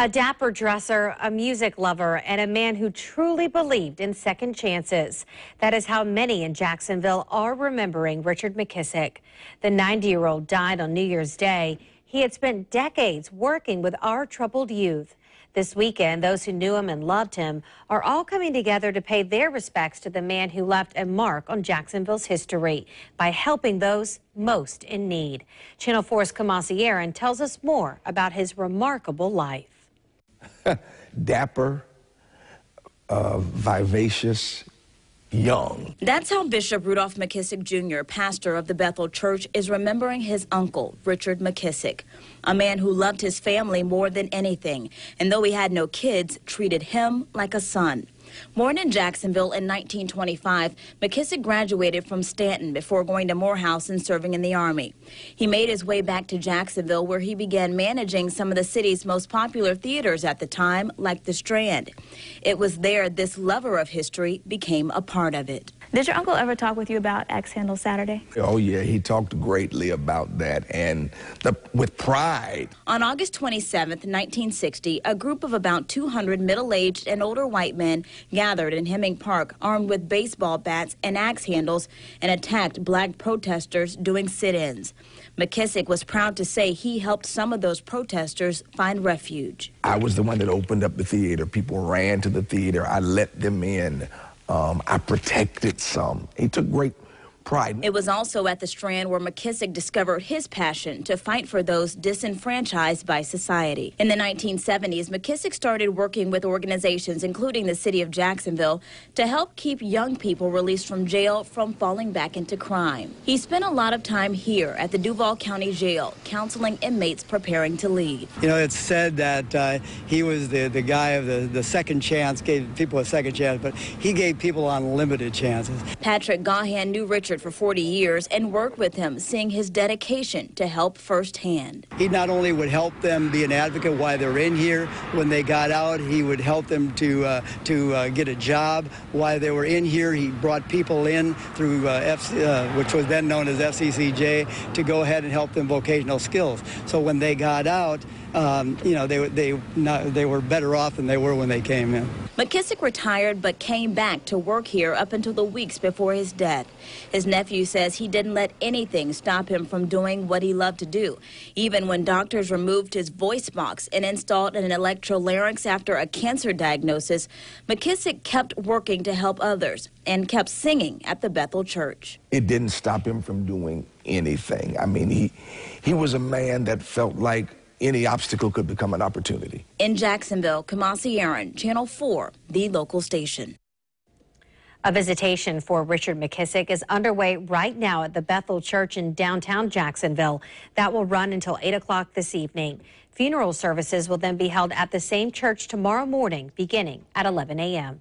A dapper dresser, a music lover, and a man who truly believed in second chances. That is how many in Jacksonville are remembering Richard McKissick. The 90-year-old died on New Year's Day. He had spent decades working with our troubled youth. This weekend, those who knew him and loved him are all coming together to pay their respects to the man who left a mark on Jacksonville's history by helping those most in need. Channel 4's Kamasi Aaron tells us more about his remarkable life. Dapper, vivacious, young. That's how Bishop Rudolph McKissick Jr., pastor of the Bethel Church, is remembering his uncle, Richard McKissick, a man who loved his family more than anything, and though he had no kids, treated him like a son. Born in Jacksonville in 1925, McKissick graduated from Stanton before going to Morehouse and serving in the Army. He made his way back to Jacksonville, where he began managing some of the city's most popular theaters at the time, like the Strand. It was there this lover of history became a part of it. Did your uncle ever talk with you about Axe Handle Saturday? Oh, yeah, he talked greatly about that, and with pride. On August 27, 1960, a group of about 200 middle-aged and older white men gathered in Hemming Park, armed with baseball bats and axe handles, and attacked black protesters doing sit-ins. McKissick was proud to say he helped some of those protesters find refuge. I was the one that opened up the theater. People ran to the theater. I let them in. I protected some. He took great pride. It was also at the Strand where McKissick discovered his passion to fight for those disenfranchised by society. In the 1970s, McKissick started working with organizations, including the city of Jacksonville, to help keep young people released from jail from falling back into crime. He spent a lot of time here at the Duval County Jail, counseling inmates preparing to leave. You know, it's said that he was the guy of the second chance, gave people a second chance, but he gave people unlimited chances. Patrick Gahan knew Richard for 40 years and worked with him, seeing his dedication to help firsthand. He not only would help them be an advocate while they're in here, when they got out, he would help them to get a job while they were in here. He brought people in through which was then known as FCCJ, to go ahead and help them vocational skills. So when they got out, you know, they were better off than they were when they came in. McKissick retired but came back to work here up until the weeks before his death. His nephew says he didn't let anything stop him from doing what he loved to do. Even when doctors removed his voice box and installed an electrolarynx after a cancer diagnosis, McKissick kept working to help others and kept singing at the Bethel Church. It didn't stop him from doing anything. I mean, he was a man that felt like any obstacle could become an opportunity. In Jacksonville, Kamasi Aaron, Channel 4, the local station. A visitation for Richard McKissick is underway right now at the Bethel Church in downtown Jacksonville. That will run until 8 o'clock this evening. Funeral services will then be held at the same church tomorrow morning, beginning at 11 a.m.